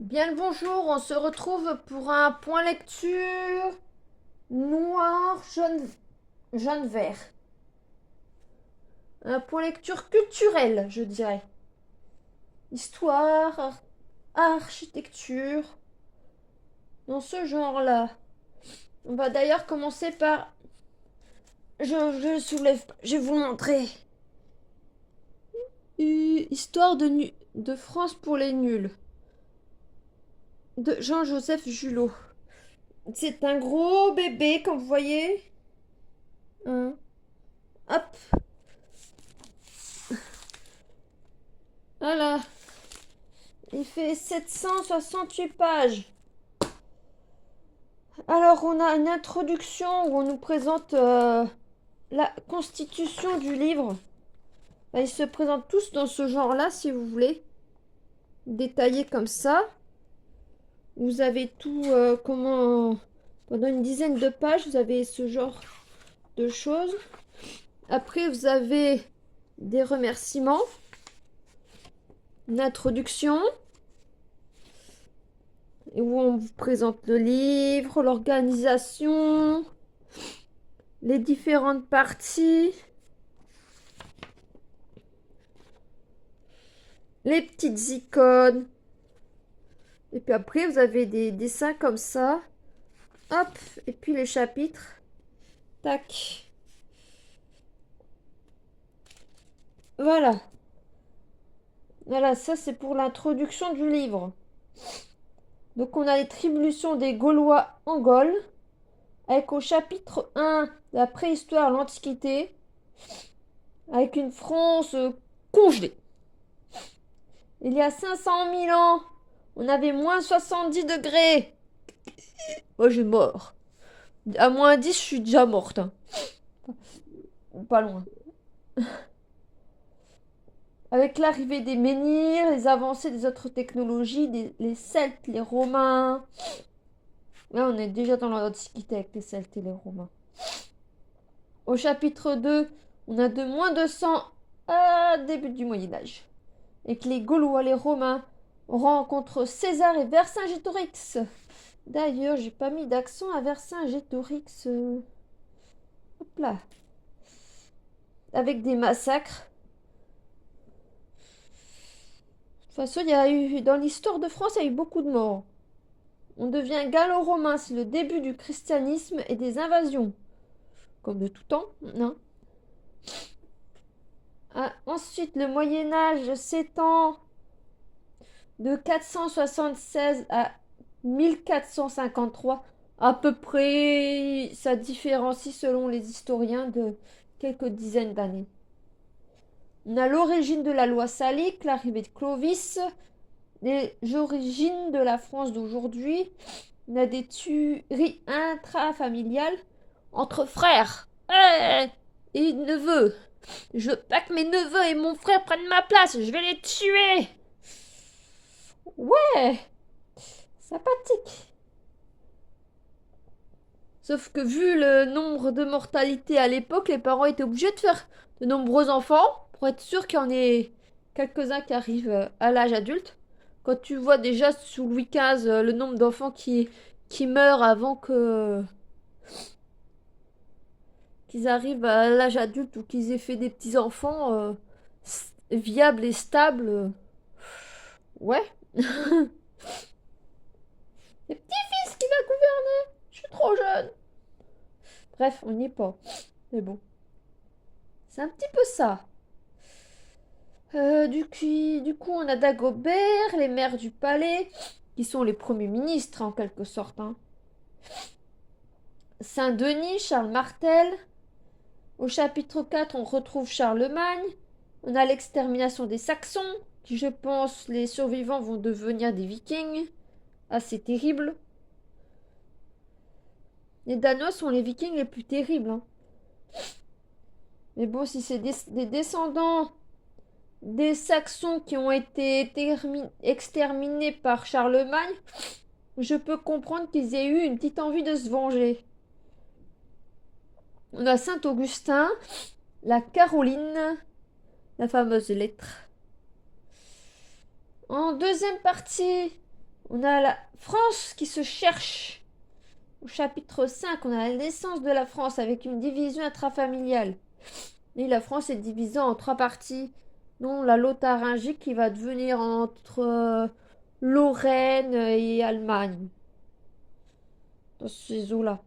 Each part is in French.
Bien le bonjour, on se retrouve pour un point lecture noir, jaune, jaune, vert. Un point lecture culturel, je dirais. Histoire, architecture, dans ce genre-là. On va d'ailleurs commencer par... Je le soulève, je vais vous montrer. Histoire de France pour les nuls. De Jean-Joseph Julot. C'est un gros bébé, comme vous voyez. Hein. Hop, voilà. Il fait 768 pages. Alors, on a une introduction où on nous présente la constitution du livre. Enfin, ils se présentent tous dans ce genre-là, si vous voulez. Détaillé comme ça. Vous avez tout, comment... Pendant une dizaine de pages, vous avez ce genre de choses. Après, vous avez des remerciements. Une introduction. Où on vous présente le livre, l'organisation, les différentes parties, les petites icônes. Et puis après, vous avez des dessins comme ça. Hop, et puis les chapitres. Tac. Voilà. Voilà, ça c'est pour l'introduction du livre. Donc on a les tribulations des Gaulois en Gaule, avec au chapitre 1 la préhistoire, l'Antiquité, avec une France congelée. Il y a 500 000 ans, on avait moins 70 degrés. Moi, j'ai mort. À moins 10, je suis déjà morte. Hein. Pas loin. Avec l'arrivée des menhirs, les avancées des autres technologies, les Celtes, les Romains. Là, on est déjà dans l'Antiquité avec les Celtes et les Romains. Au chapitre 2, on a de moins 200 à début du Moyen-Âge. Et que les Gaulois, les Romains rencontrent César et Vercingétorix. D'ailleurs, j'ai pas mis d'accent à Vercingétorix. Hop là. Avec des massacres. De toute façon, il y a eu, dans l'histoire de France, il y a eu beaucoup de morts. On devient gallo-romain, c'est le début du christianisme et des invasions. Comme de tout temps, non? Ah, ensuite, le Moyen-Âge s'étend de 476 à 1453. À peu près, ça différencie selon les historiens de quelques dizaines d'années. On a l'origine de la loi salique, l'arrivée de Clovis, les origines de la France d'aujourd'hui. On a des tueries intrafamiliales entre frères et neveux. Je veux pas que mes neveux et mon frère prennent ma place, je vais les tuer. Ouais, sympathique. Sauf que vu le nombre de mortalité à l'époque, les parents étaient obligés de faire de nombreux enfants pour être sûr qu'il y en ait quelques-uns qui arrivent à l'âge adulte. Quand tu vois déjà sous Louis XV le nombre d'enfants qui meurent avant que qu'ils arrivent à l'âge adulte ou qu'ils aient fait des petits-enfants viables et stables, ouais. Les petits-fils qui va gouverner. Je suis trop jeune. Bref, on n'y est pas. Mais bon. C'est un petit peu ça. Du coup, on a Dagobert, les maires du palais, qui sont les premiers ministres en quelque sorte. Hein. Saint-Denis, Charles Martel. Au chapitre 4, on retrouve Charlemagne. On a l'extermination des Saxons, qui je pense les survivants vont devenir des Vikings. Assez terrible. Les Danois sont les Vikings les plus terribles. Hein. Mais bon, si c'est des descendants des Saxons qui ont été exterminés par Charlemagne, je peux comprendre qu'ils aient eu une petite envie de se venger. On a Saint-Augustin, la Caroline, la fameuse lettre. En deuxième partie, On a la France qui se cherche. Au chapitre 5, on a la naissance de la France avec une division intrafamiliale. Et la France est divisée en trois parties, dont la Lotharingie qui va devenir entre Lorraine et Allemagne. Dans ces eaux-là.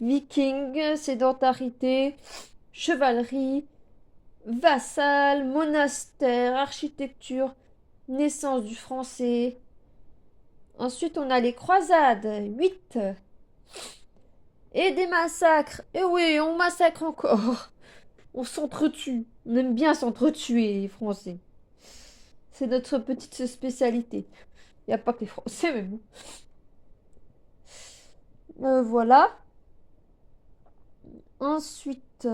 Vikings, sédentarité, chevalerie, vassal, monastère, architecture, naissance du français. Ensuite, on a les croisades, 8. Et des massacres. Et oui, on massacre encore. On s'entretue. On aime bien s'entretuer, les Français. C'est notre petite spécialité. Il n'y a pas que les Français, mais bon. Voilà. Ensuite,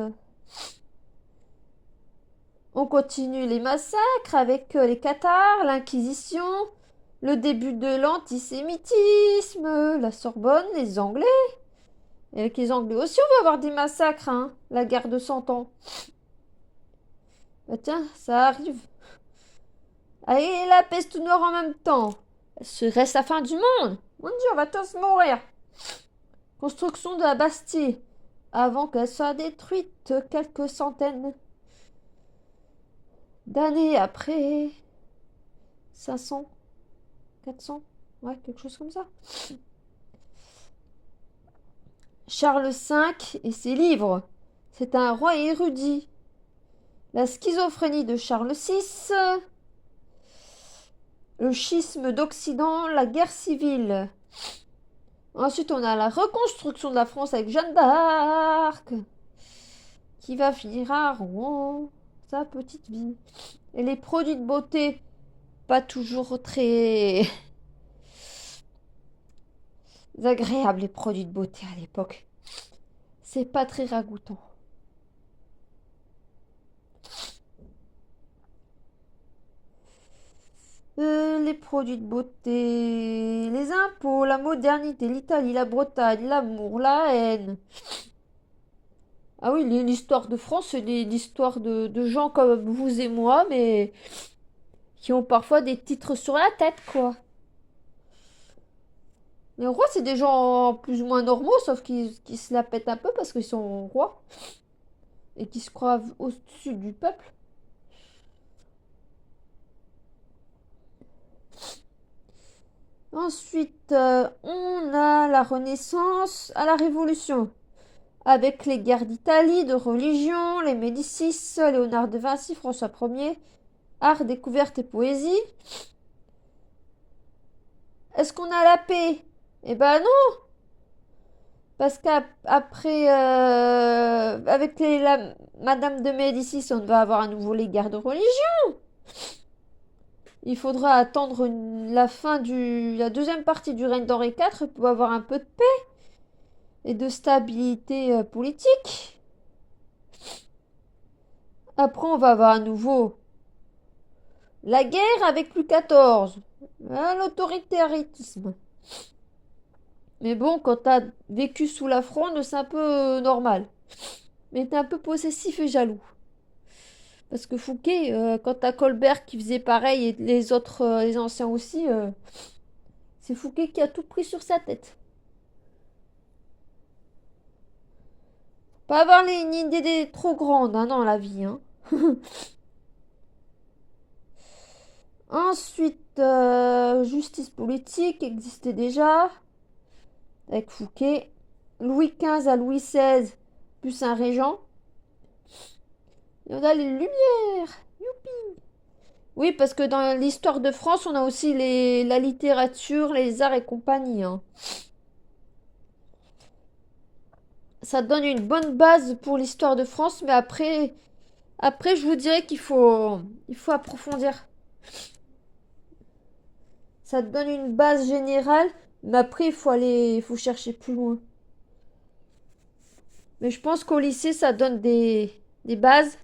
on continue les massacres avec les Cathares, l'Inquisition, le début de l'antisémitisme, la Sorbonne, les Anglais. Et avec les Anglais aussi, on va avoir des massacres, hein. La guerre de 100 ans. Bah tiens, ça arrive. Allez, la peste noire en même temps. Ce reste la fin du monde. Mon Dieu, on va tous mourir. Construction de la Bastille. Avant qu'elle soit détruite quelques centaines d'années après. 500, 400, ouais, quelque chose comme ça. Charles V et ses livres. C'est un roi érudit. La schizophrénie de Charles VI. Le schisme d'Occident, la guerre civile. Ensuite, on a la reconstruction de la France avec Jeanne d'Arc, qui va finir à Rouen, sa petite vie. Et les produits de beauté, pas toujours très agréables, les produits de beauté à l'époque. C'est pas très ragoûtant. Les produits de beauté, les impôts, la modernité, l'Italie, la Bretagne, l'amour, la haine. Ah oui, l'histoire de France, c'est l'histoire de gens comme vous et moi, mais qui ont parfois des titres sur la tête, quoi. Les rois, c'est des gens plus ou moins normaux, sauf qu'ils se la pètent un peu parce qu'ils sont rois et qui se croient au-dessus du peuple. Ensuite, on a la Renaissance à la Révolution, avec les guerres d'Italie, de religion, les Médicis, Léonard de Vinci, François Ier, art, découverte et poésie. Est-ce qu'on a la paix? Eh ben non, parce qu'après, avec la Madame de Médicis, on va avoir à nouveau les guerres de religion. Il faudra attendre la fin la deuxième partie du règne d'Henri IV pour avoir un peu de paix et de stabilité politique. Après, on va avoir à nouveau la guerre avec Louis XIV, l'autoritarisme. Mais bon, quand t'as vécu sous la fronde, c'est un peu normal. Mais t'es un peu possessif et jaloux. Parce que Fouquet, quand t'as Colbert qui faisait pareil et les autres, les anciens aussi, c'est Fouquet qui a tout pris sur sa tête. Pas avoir une idée trop grande hein, dans la vie. Hein. Ensuite, justice politique existait déjà avec Fouquet. Louis XV à Louis XVI, plus un régent. Et on a les Lumières. Youpi. Oui, parce que dans l'histoire de France, on a aussi la littérature, les arts et compagnie. Hein. Ça donne une bonne base pour l'histoire de France, mais après, je vous dirais il faut approfondir. Ça te donne une base générale, mais après, il faut chercher plus loin. Mais je pense qu'au lycée, ça donne des bases,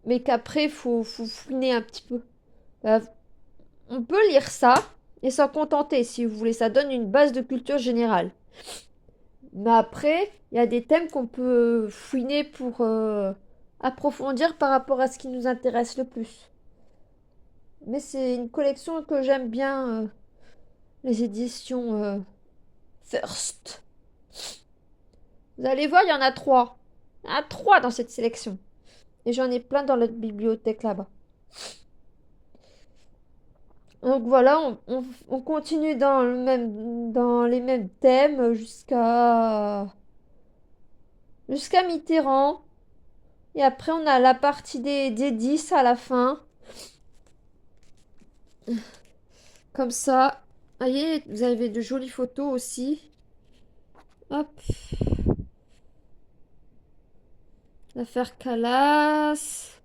mais qu'après, il faut fouiner un petit peu. On peut lire ça et s'en contenter si vous voulez. Ça donne une base de culture générale. Mais après, il y a des thèmes qu'on peut fouiner pour approfondir par rapport à ce qui nous intéresse le plus. Mais c'est une collection que j'aime bien, les éditions First. Vous allez voir, il y en a 3. Il y en a 3 dans cette sélection. Et j'en ai plein dans notre bibliothèque là-bas. Donc voilà, on continue dans les mêmes thèmes jusqu'à Mitterrand. Et après, on a la partie des 10 à la fin. Comme ça. Voyez, vous avez de jolies photos aussi. Hop. L'affaire Calas.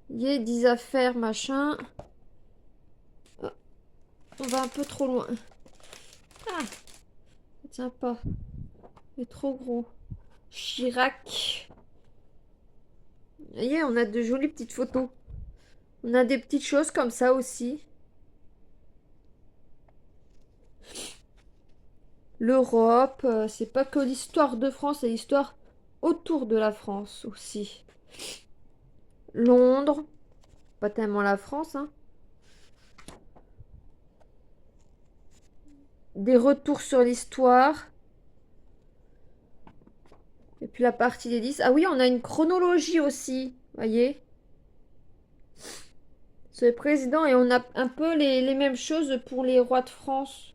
Il y a 10 affaires, machin. Oh, on va un peu trop loin. Ah, ça tient pas. C'est trop gros. Chirac. Vous voyez, on a de jolies petites photos. On a des petites choses comme ça aussi. L'Europe, c'est pas que l'histoire de France, c'est l'histoire autour de la France aussi. Londres, pas tellement la France, hein. Des retours sur l'histoire. Et puis la partie des 10. Ah oui, on a une chronologie aussi, voyez. C'est le président et on a un peu les mêmes choses pour les rois de France.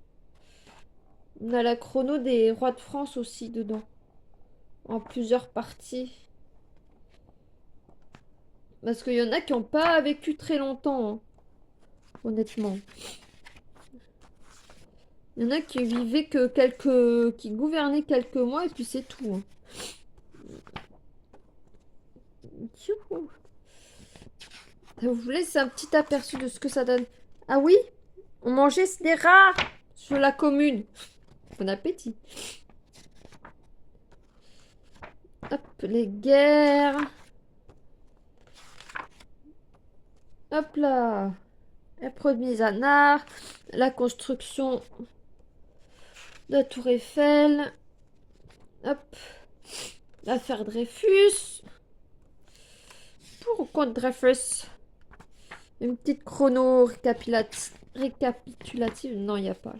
On a la chrono des rois de France aussi dedans. En plusieurs parties. Parce qu'il y en a qui n'ont pas vécu très longtemps, hein, honnêtement. Il y en a qui vivaient qui gouvernaient quelques mois et puis c'est tout, hein. Youhou. Ça vous laisse un petit aperçu de ce que ça donne. Ah oui, on mangeait des rats sur la commune. Bon appétit. Hop, les guerres. Hop là. Épreuve de mise en art. La construction de la Tour Eiffel. Hop. L'affaire Dreyfus. Pour ou contre Dreyfus? Une petite chrono récapitulative. Non, il n'y a pas là.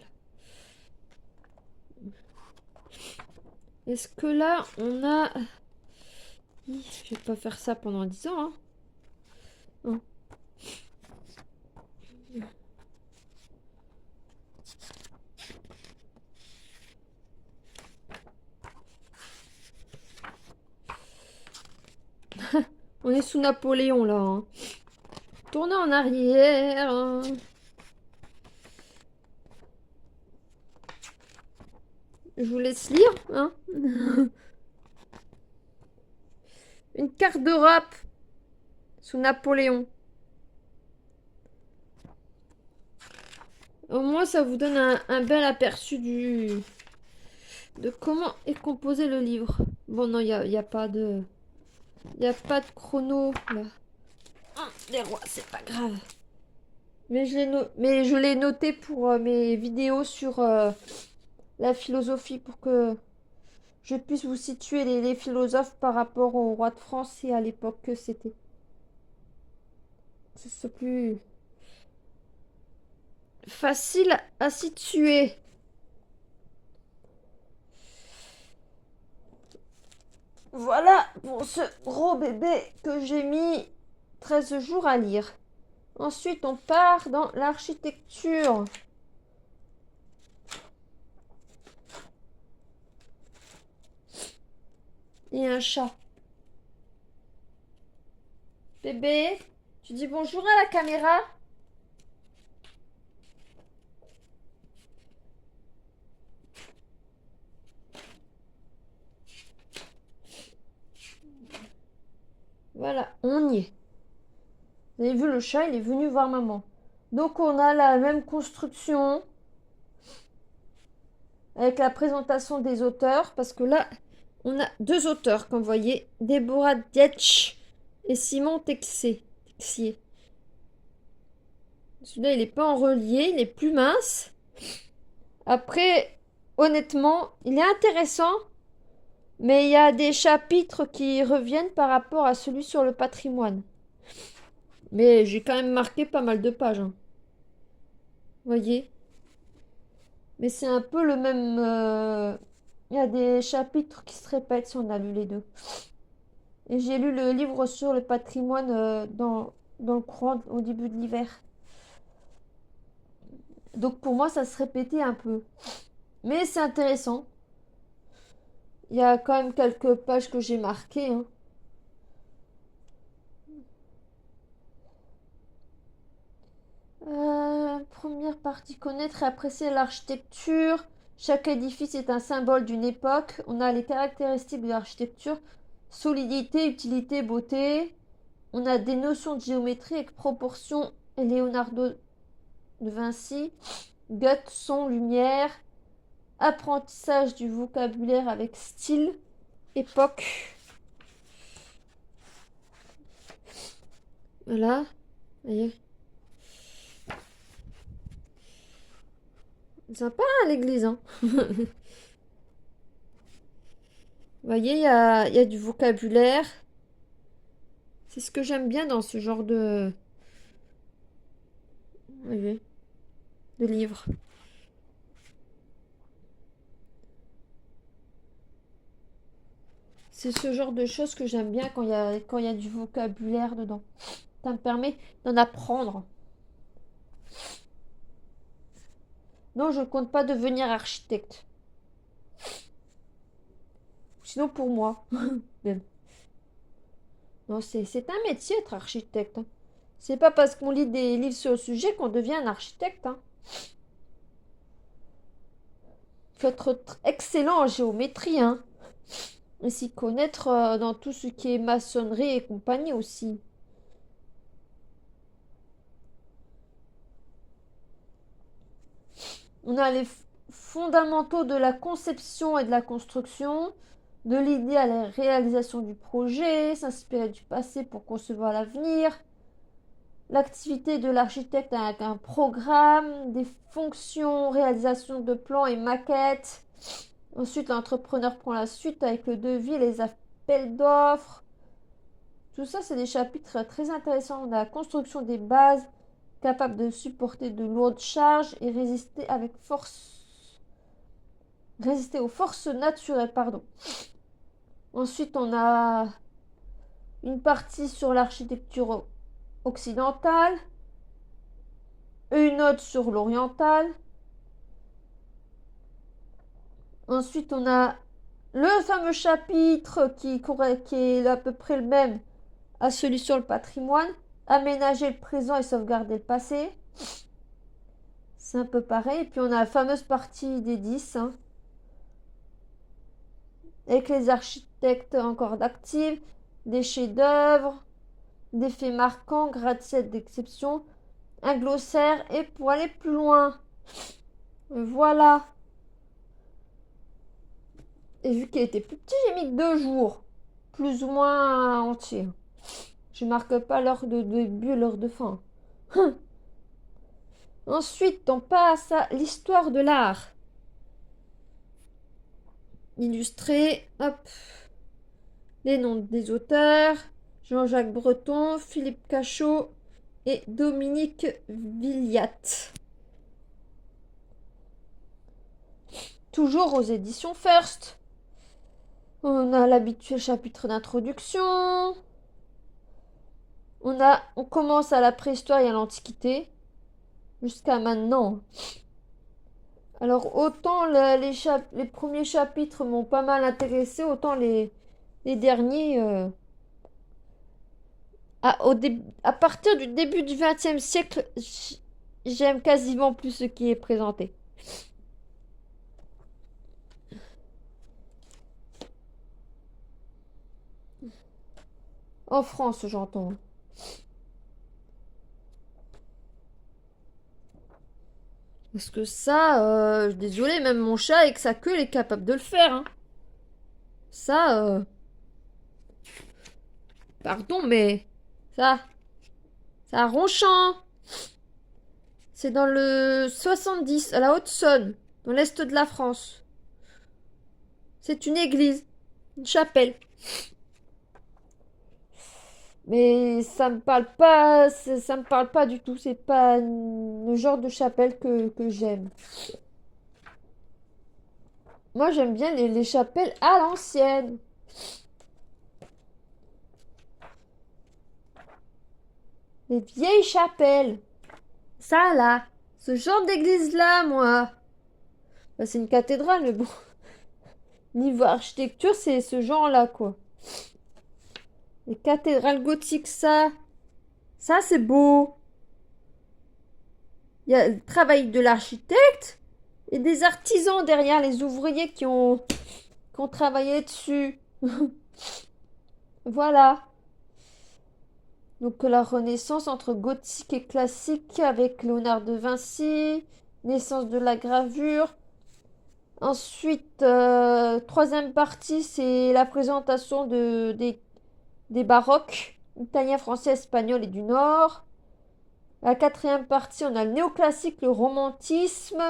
Est-ce que là, on a... Je vais pas faire ça pendant 10 ans, hein. Non. On est sous Napoléon, là, hein. Tournez en arrière, hein. Je vous laisse lire, hein. Une carte d'Europe sous Napoléon. Au moins, ça vous donne un bel aperçu de comment est composé le livre. Bon, non, il y a pas de... Il n'y a pas de chrono, là. Ah, les rois, c'est pas grave. Mais je l'ai noté pour mes vidéos sur la philosophie, pour que je puisse vous situer les philosophes par rapport aux rois de France et à l'époque que c'était. Ce soit plus facile à situer. Voilà pour ce gros bébé que j'ai mis 13 jours à lire. Ensuite, on part dans l'architecture. Et un chat. Bébé, tu dis bonjour à la caméra? Voilà, on y est. Vous avez vu le chat, il est venu voir maman. Donc on a la même construction avec la présentation des auteurs, parce que là, on a 2 auteurs, comme vous voyez, Deborah Dietsch et Simon Texier. Celui-là, il n'est pas en relié, il est plus mince. Après, honnêtement, il est intéressant, Mais il y a des chapitres qui reviennent par rapport à celui sur le patrimoine. Mais j'ai quand même marqué pas mal de pages, hein. Voyez? Mais c'est un peu le même. Il y a des chapitres qui se répètent si on a lu les deux. Et j'ai lu le livre sur le patrimoine dans le courant au début de l'hiver. Donc pour moi, ça se répétait un peu. Mais c'est intéressant. Il y a quand même quelques pages que j'ai marquées, hein. Première partie, connaître et apprécier l'architecture. Chaque édifice est un symbole d'une époque. On a les caractéristiques de l'architecture, solidité, utilité, beauté. On a des notions de géométrie avec proportion et Leonardo de Vinci. Gut, son, lumière. Apprentissage du vocabulaire avec style, époque. Voilà. Voyez. Sympa, hein, l'église, hein. Vous voyez, il y a du vocabulaire. C'est ce que j'aime bien dans ce genre voyez, de livre. C'est ce genre de choses que j'aime bien quand il y a du vocabulaire dedans. Ça me permet d'en apprendre. Non, je ne compte pas devenir architecte. Sinon pour moi. Même. Non, c'est un métier être architecte, hein. C'est pas parce qu'on lit des livres sur le sujet qu'on devient un architecte, hein. Faut être excellent en géométrie, hein. Et s'y connaître dans tout ce qui est maçonnerie et compagnie aussi. On a les fondamentaux de la conception et de la construction, de l'idée à la réalisation du projet, s'inspirer du passé pour concevoir l'avenir, l'activité de l'architecte avec un programme, des fonctions, réalisation de plans et maquettes. Ensuite, l'entrepreneur prend la suite avec le devis et les appels d'offres. Tout ça, c'est des chapitres très intéressants. On a la construction des bases, capable de supporter de lourdes charges et résister aux forces naturelles, pardon. Ensuite, on a une partie sur l'architecture occidentale, une autre sur l'orientale. Ensuite, on a le fameux chapitre qui est à peu près le même à celui sur le patrimoine, aménager le présent et sauvegarder le passé. C'est un peu pareil. Et puis on a la fameuse partie des 10, hein, avec les architectes encore d'actifs, des chefs-d'œuvre, des faits marquants, gratte-ciel d'exception, un glossaire et pour aller plus loin. Voilà. Et vu qu'il était plus petit, j'ai mis 2 jours, plus ou moins entier. Je marque pas l'heure de début et l'heure de fin. Ensuite, on passe à l'histoire de l'art. Illustré, hop, les noms des auteurs, Jean-Jacques Breton, Philippe Cachot et Dominique Villiat. Toujours aux éditions First. On a l'habituel chapitre d'introduction. On commence à la préhistoire et à l'Antiquité. Jusqu'à maintenant. Alors autant les premiers chapitres m'ont pas mal intéressé, autant les derniers... à partir du début du XXe siècle, j'aime quasiment plus ce qui est présenté. En France, j'entends. Parce que ça, désolé, même mon chat avec sa queue, il est capable de le faire, hein. Ça, pardon, mais ça ronchant. C'est dans le 70, à la Haute-Saône, dans l'est de la France. C'est une église. Une chapelle. Mais ça me parle pas, ça me parle pas du tout. C'est pas le genre de chapelle que j'aime. Moi, j'aime bien les chapelles à l'ancienne. Les vieilles chapelles. Ça, là. Ce genre d'église-là, moi. Bah, c'est une cathédrale, mais bon. Niveau architecture, c'est ce genre-là, quoi. Les cathédrales gothiques, ça. Ça, c'est beau. Il y a le travail de l'architecte et des artisans derrière, les ouvriers qui ont travaillé dessus. Voilà. Donc la Renaissance entre gothique et classique avec Léonard de Vinci, naissance de la gravure. Ensuite, troisième partie, c'est la présentation des baroques, italien, français, espagnol et du Nord. La quatrième partie, on a le néoclassique, le romantisme,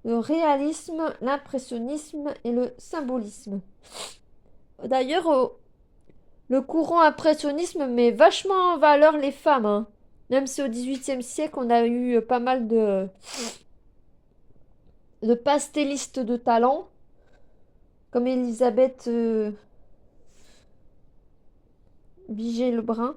le réalisme, l'impressionnisme et le symbolisme. D'ailleurs, le courant impressionnisme met vachement en valeur les femmes, hein. Même si au XVIIIe siècle, on a eu pas mal de pastellistes de talent, comme Elisabeth Vigée-Lebrun.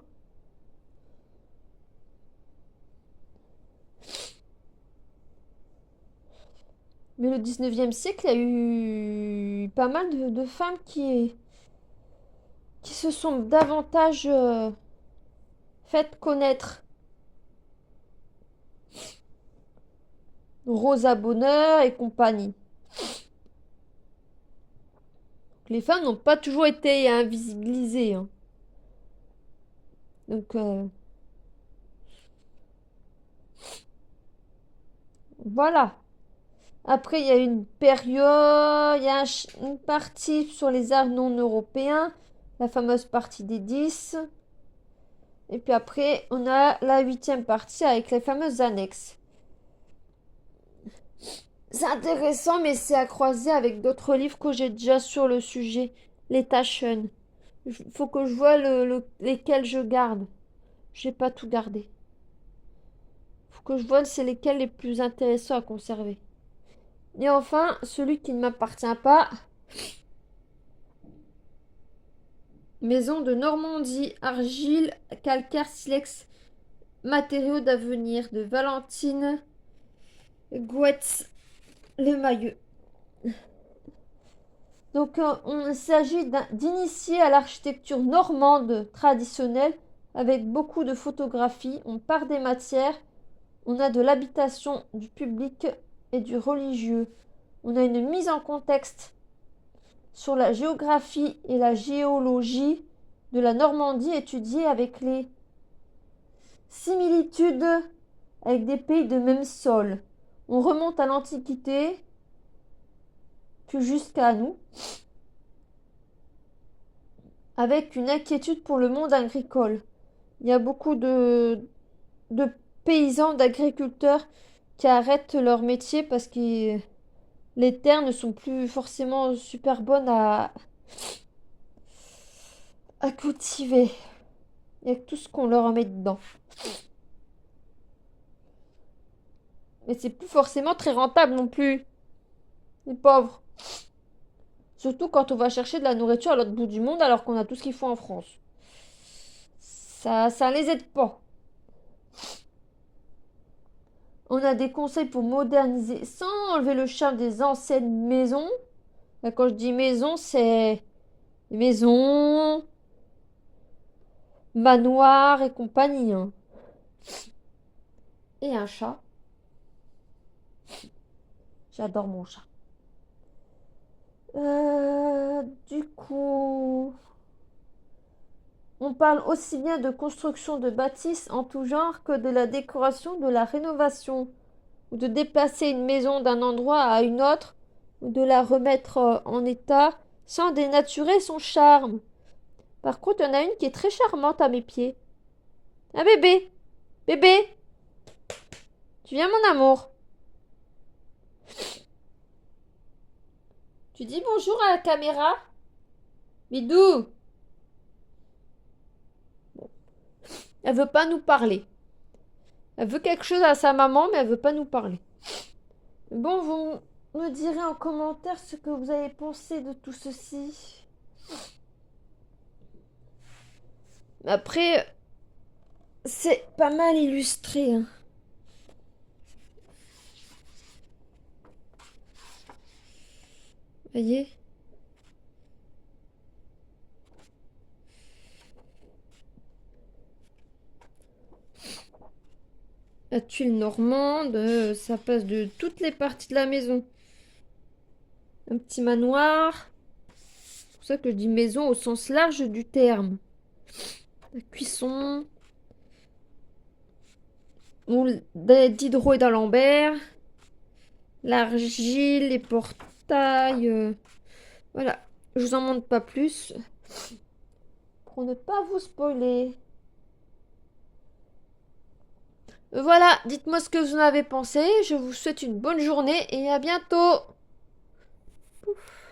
Mais le XIXe siècle, il y a eu pas mal de femmes qui se sont davantage faites connaître. Rosa Bonheur et compagnie. Les femmes n'ont pas toujours été invisibilisées, hein. Donc voilà. Après, il y a une période, il y a une partie sur les arts non européens, la fameuse partie des 10. Et puis après, on a la huitième partie avec les fameuses annexes. C'est intéressant, mais c'est à croiser avec d'autres livres que j'ai déjà sur le sujet. Les Taschen. Il faut que je vois lesquels je garde. J'ai pas tout gardé. Faut que je vois c'est lesquels les plus intéressants à conserver. Et enfin, celui qui ne m'appartient pas. Maison de Normandie, argile, calcaire, silex, matériaux d'avenir de Valentine Gouetz Lemayeux. Donc, il s'agit d'initier à l'architecture normande traditionnelle avec beaucoup de photographies. On part des matières, on a de l'habitation, du public et du religieux. On a une mise en contexte sur la géographie et la géologie de la Normandie étudiée avec les similitudes avec des pays de même sol. On remonte à l'Antiquité, puis jusqu'à nous, avec une inquiétude pour le monde agricole. Il y a beaucoup de paysans, d'agriculteurs qui arrêtent leur métier parce que les terres ne sont plus forcément super bonnes à cultiver. Avec tout ce qu'on leur met dedans. Mais c'est plus forcément très rentable non plus. Les pauvres. Surtout quand on va chercher de la nourriture à l'autre bout du monde alors qu'on a tout ce qu'il faut en France. Ça les aide pas. On a des conseils pour moderniser sans enlever le charme des anciennes maisons. Là, quand je dis maison, c'est maisons, manoirs et compagnie, hein. Et un chat. J'adore mon chat. Du coup, on parle aussi bien de construction de bâtisses en tout genre que de la décoration, de la rénovation, ou de déplacer une maison d'un endroit à une autre, ou de la remettre en état sans dénaturer son charme. Par contre, il y en a une qui est très charmante à mes pieds. Un bébé. Bébé, tu viens mon amour. Tu dis bonjour à la caméra. Bidou! Bon. Elle veut pas nous parler. Elle veut quelque chose à sa maman, mais elle veut pas nous parler. Bon, vous me direz en commentaire ce que vous avez pensé de tout ceci. Après, c'est pas mal illustré, hein. Voyez? La tuile normande, ça passe de toutes les parties de la maison. Un petit manoir. C'est pour ça que je dis maison au sens large du terme. La cuisson. D'Hydro et d'Alembert. L'argile, les portails. Voilà. Je vous en montre pas plus. Pour ne pas vous spoiler. Voilà, dites-moi ce que vous en avez pensé. Je vous souhaite une bonne journée et à bientôt. Pouf.